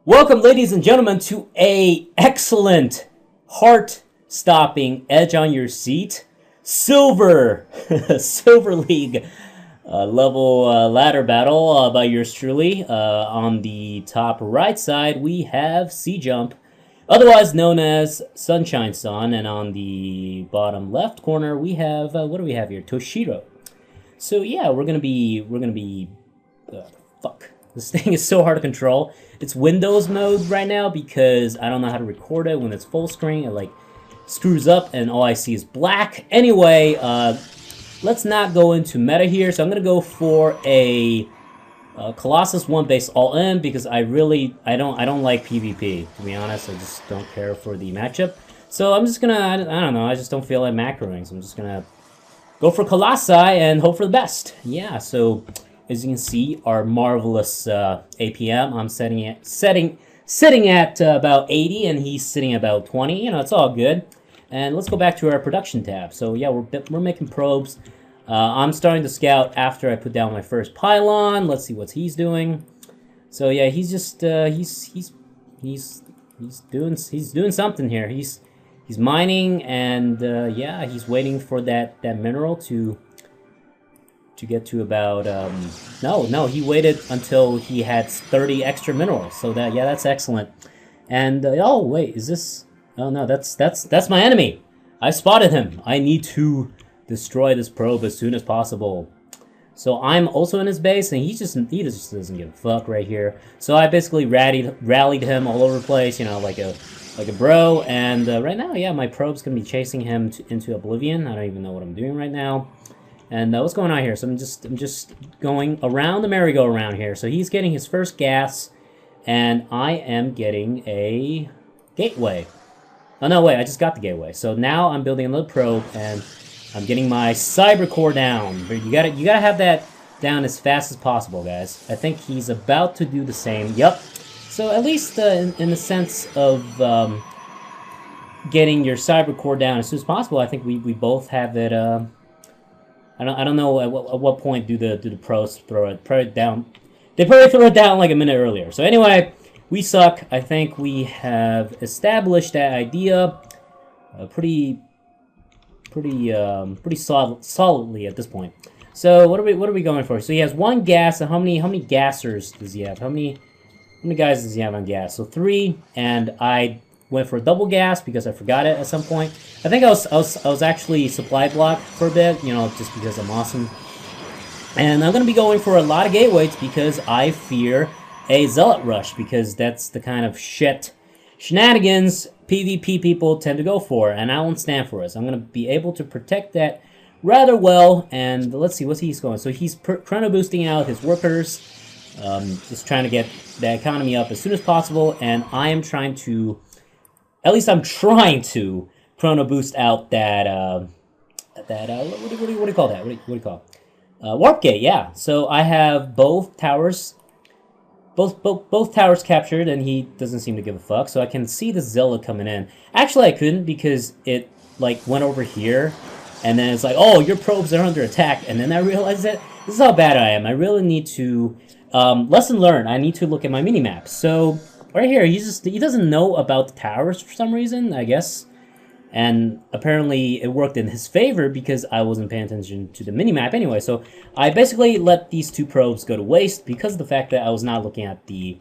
Welcome, ladies and gentlemen, to a excellent, heart-stopping, edge-on-your-seat, Silver League level ladder battle by yours truly. On the top right side, we have C-Jump, otherwise known as Sunshinesan, and on the bottom left corner, we have what do we have here? Toshiro. So yeah, we're gonna be fuck. This thing is so hard to control. It's Windows mode right now because I don't know how to record it when it's full screen. It like screws up and all I see is black. Anyway, let's not go into meta here. So I'm gonna go for a Colossus 1 base all in because I don't like PvP, to be honest. I just don't care for the matchup. So I'm just gonna I don't know. I just don't feel like macroing. So I'm just gonna go for Colossi and hope for the best. Yeah. So as you can see, our marvelous APM, I'm sitting at about 80, and he's sitting at about 20. You know, it's all good. And let's go back to our production tab. So yeah, we're making probes. I'm starting to scout after I put down my first pylon. Let's see what he's doing. So yeah, he's just he's doing something here. He's mining, and yeah, he's waiting for that mineral to get to about no, he waited until he had 30 extra minerals. So that's excellent. And oh wait, is this? Oh no, that's my enemy. I spotted him. I need to destroy this probe as soon as possible. So I'm also in his base, and he just doesn't give a fuck right here. So I basically rallied him all over the place, you know, like a bro. And right now, yeah, my probe's gonna be chasing him into oblivion. I don't even know what I'm doing right now. And what's going on here? So I'm just going around the merry-go-round here. So he's getting his first gas, and I am getting a gateway. Oh no, wait! I just got the gateway. So now I'm building another probe, and I'm getting my cyber core down. But you gotta have that down as fast as possible, guys. I think he's about to do the same. Yep. So at least in the sense of getting your cyber core down as soon as possible, I think we both have it. I don't know at what point do the pros throw it down. They probably throw it down like a minute earlier. So anyway, we suck. I think we have established that idea pretty solidly at this point. So what are we going for? So he has one gas. And how many gassers does he have? How many guys does he have on gas? So 3, and I went for a double gas because I forgot it at some point. I think I was actually supply blocked for a bit, you know, just because I'm awesome. And I'm gonna be going for a lot of gateways because I fear a zealot rush, because that's the kind of shenanigans PvP people tend to go for, and I won't stand for it. So I'm gonna be able to protect that rather well. And let's see what he's going. So he's chrono boosting out his workers, just trying to get the economy up as soon as possible. And I am trying to. At least I'm trying to chrono boost out that what do you call that? What do you call it? Warp gate? Yeah. So I have both towers captured, and he doesn't seem to give a fuck. So I can see the Zealot coming in. Actually, I couldn't because it like went over here, and then it's like, oh, your probes are under attack, and then I realized that this is how bad I am. I really need to lesson learned. I need to look at my mini map. So. Right here, he doesn't know about the towers for some reason, I guess. And apparently it worked in his favor because I wasn't paying attention to the minimap anyway. So I basically let these 2 probes go to waste because of the fact that I was not looking at the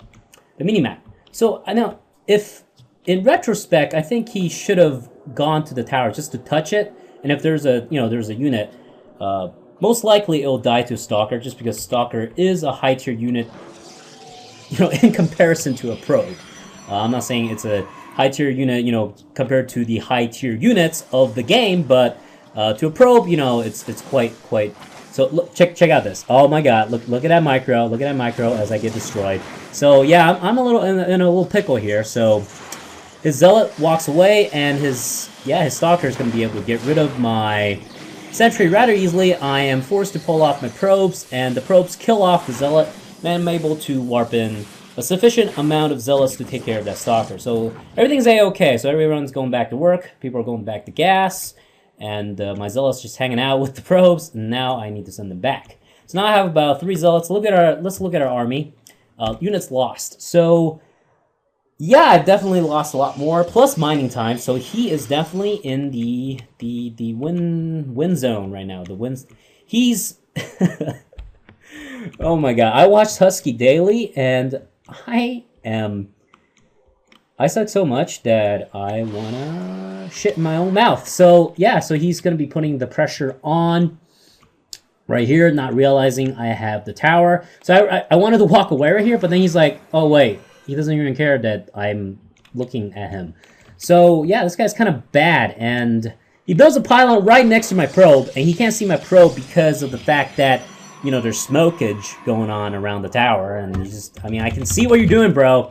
minimap. So I know, if in retrospect, I think he should have gone to the tower just to touch it. And if there's a unit, most likely it'll die to a Stalker, just because Stalker is a high tier unit. You know, in comparison to a probe. I'm not saying it's a high-tier unit, you know, compared to the high-tier units of the game, but to a probe, you know, it's quite. So look, check out this. Oh my God, look at that micro. Look at that micro as I get destroyed. So yeah, I'm a little in a little pickle here. So his Zealot walks away, and his Stalker is going to be able to get rid of my Sentry rather easily. I am forced to pull off my probes, and the probes kill off the Zealot. And I'm able to warp in a sufficient amount of Zealots to take care of that Stalker. So everything's a-okay. So everyone's going back to work. People are going back to gas. And my Zealots just hanging out with the probes. And now I need to send them back. So now I have about 3 Zealots. Let's look at our army. Units lost. So Yeah, I've definitely lost a lot more, plus mining time, so he is definitely in the win zone right now. The wins he's oh my god. I watched Husky daily and I suck so much that I wanna shit in my own mouth. So yeah, so he's gonna be putting the pressure on right here, not realizing I have the tower. So I wanted to walk away right here, but then he's like, oh wait, he doesn't even care that I'm looking at him. So yeah, this guy's kind of bad, and he builds a pylon right next to my probe, and he can't see my probe because of the fact that, you know, there's smokage going on around the tower, and he's just, I mean, I can see what you're doing, bro.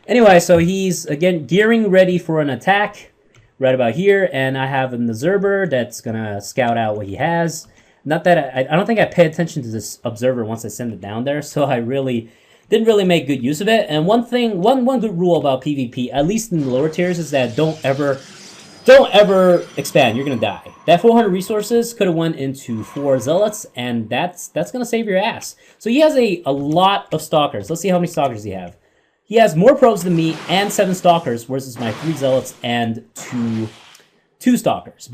Anyway, so he's, again, gearing ready for an attack right about here, and I have an observer that's going to scout out what he has. Not that I don't think I pay attention to this observer once I send it down there, so I really didn't really make good use of it. And one good rule about PvP, at least in the lower tiers, is that don't ever expand. You're gonna die. That 400 resources could have went into 4 zealots, and that's gonna save your ass. So he has a lot of stalkers. Let's see how many stalkers he have. He has more probes than me and 7 stalkers versus my 3 zealots and 2 stalkers.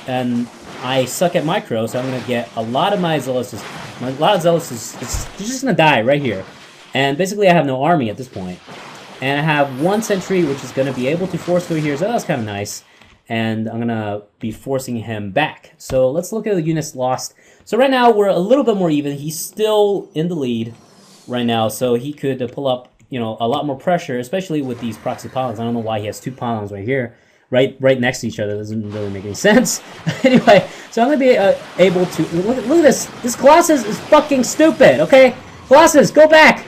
And I suck at micro, so I'm gonna get a lot of my zealots. They're just gonna die right here. And basically, I have no army at this point. And I have 1 sentry, which is gonna be able to force through here. So that's kind of nice. And I'm gonna be forcing him back. So let's look at the units lost. So right now we're a little bit more even. He's still in the lead right now, so he could pull up, you know, a lot more pressure, especially with these proxy pylons. I don't know why he has 2 pylons right here, right next to each other. That doesn't really make any sense. Anyway, so I'm gonna be able to look at this. This Colossus is fucking stupid. Okay, Colossus, go back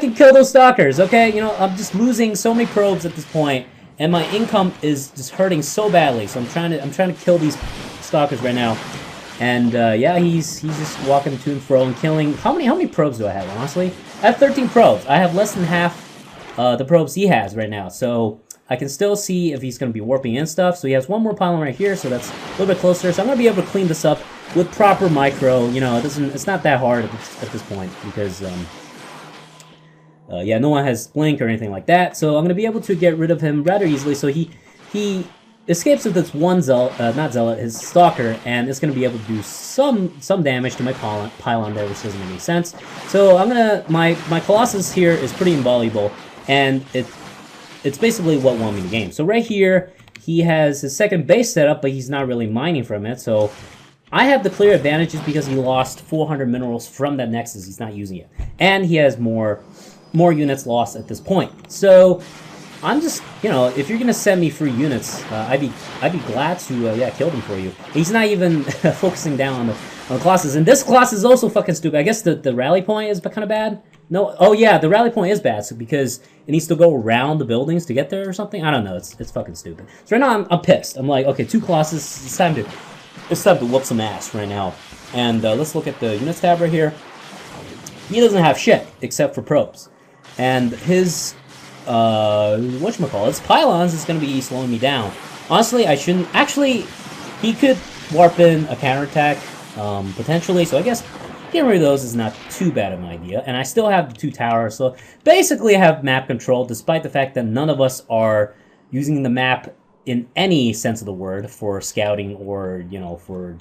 and kill those stalkers. Okay, you know, I'm just losing so many probes at this point, and my income is just hurting so badly. So I'm trying to kill these stalkers right now. And yeah, he's just walking to and fro and killing. How many probes do I have, honestly? I have 13 probes. I have less than half the probes he has right now. So I can still see if he's going to be warping in stuff. So he has 1 more pylon right here, so that's a little bit closer. So I'm going to be able to clean this up with proper micro. You know, it's not that hard at this point because yeah, no one has blink or anything like that. So I'm going to be able to get rid of him rather easily. So he escapes with this 1 zealot, not zealot, his stalker, and it's going to be able to do some damage to my pylon there, which doesn't make any sense. So I'm gonna my Colossus here is pretty invaluable, and it's basically what won me the game. So right here he has his second base set up, but he's not really mining from it. So I have the clear advantages because he lost 400 minerals from that Nexus. He's not using it, and he has more units lost at this point. So I'm just, you know, if you're gonna send me free units, I'd be glad to yeah, kill them for you. He's not even focusing down on the Colossus, and this Colossus is also fucking stupid. I guess the rally point is kind of bad. No, oh yeah, the rally point is bad, so because it needs to go around the buildings to get there or something. I don't know. It's fucking stupid. So right now I'm pissed. I'm like, okay, 2 Colossus. It's time to whoop some ass right now. And let's look at the units tab right here. He doesn't have shit except for probes, and his whatchamacallits, pylons is going to be slowing me down. Honestly, I shouldn't. Actually, he could warp in a counterattack, potentially, so I guess getting rid of those is not too bad of an idea. And I still have the 2 towers, so basically I have map control, despite the fact that none of us are using the map in any sense of the word for scouting or, you know, for...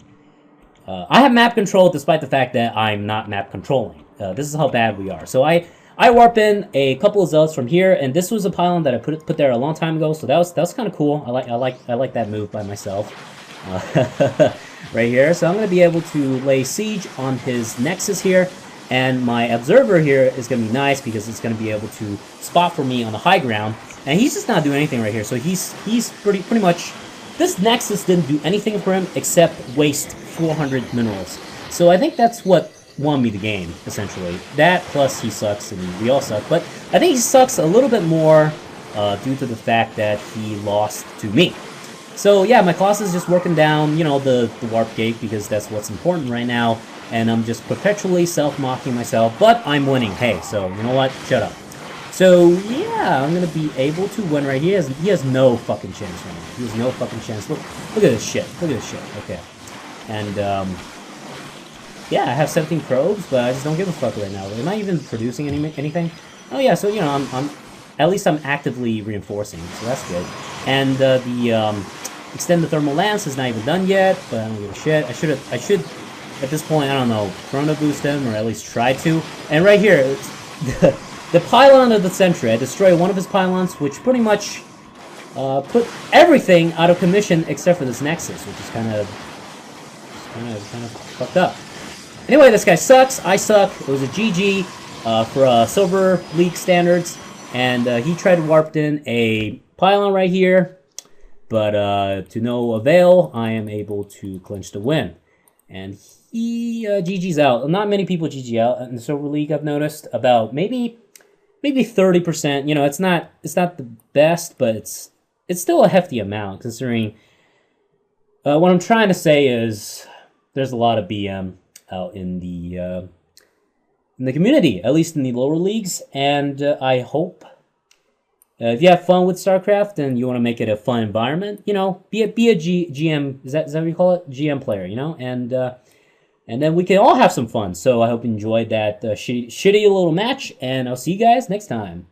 I have map control despite the fact that I'm not map controlling. This is how bad we are. So I warp in a couple of zealots from here, and this was a pylon that I put there a long time ago, so that was kind of cool. I like that move by myself, right here. So I'm going to be able to lay siege on his Nexus here, and my observer here is going to be nice because it's going to be able to spot for me on the high ground, and he's just not doing anything right here. So he's pretty much, this Nexus didn't do anything for him except waste 400 minerals. So I think that's what won me the game, essentially. That, plus he sucks, and we all suck. But I think he sucks a little bit more due to the fact that he lost to me. So yeah, my Colossus is just working down, you know, the warp gate, because that's what's important right now. And I'm just perpetually self-mocking myself, but I'm winning. Hey, so you know what? Shut up. So yeah, I'm gonna be able to win right here. He has no fucking chance right now. He has no fucking chance. Look at this shit. Look at this shit. Okay. And yeah, I have 17 probes, but I just don't give a fuck right now. Am I even producing anything? Oh yeah, so you know, at least I'm actively reinforcing, so that's good. And the extend the thermal lance is not even done yet, but I don't give a shit. I should at this point, I don't know, chrono boost him, or at least try to. And right here, the pylon of the sentry, I destroy one of his pylons, which pretty much put everything out of commission except for this nexus, which is kind of fucked up. Anyway, this guy sucks. I suck. It was a GG for Silver League standards, and he tried to warp in a pylon right here, but to no avail. I am able to clinch the win, and he GG's out. Not many people GG out in the Silver League. I've noticed about maybe 30%. You know, it's not the best, but it's still a hefty amount considering. What I'm trying to say is there's a lot of BM out in the community, at least in the lower leagues, and I hope if you have fun with StarCraft and you want to make it a fun environment, you know, be a GM. Is that what you call it? GM player, you know, and then we can all have some fun. So I hope you enjoyed that shitty little match, and I'll see you guys next time.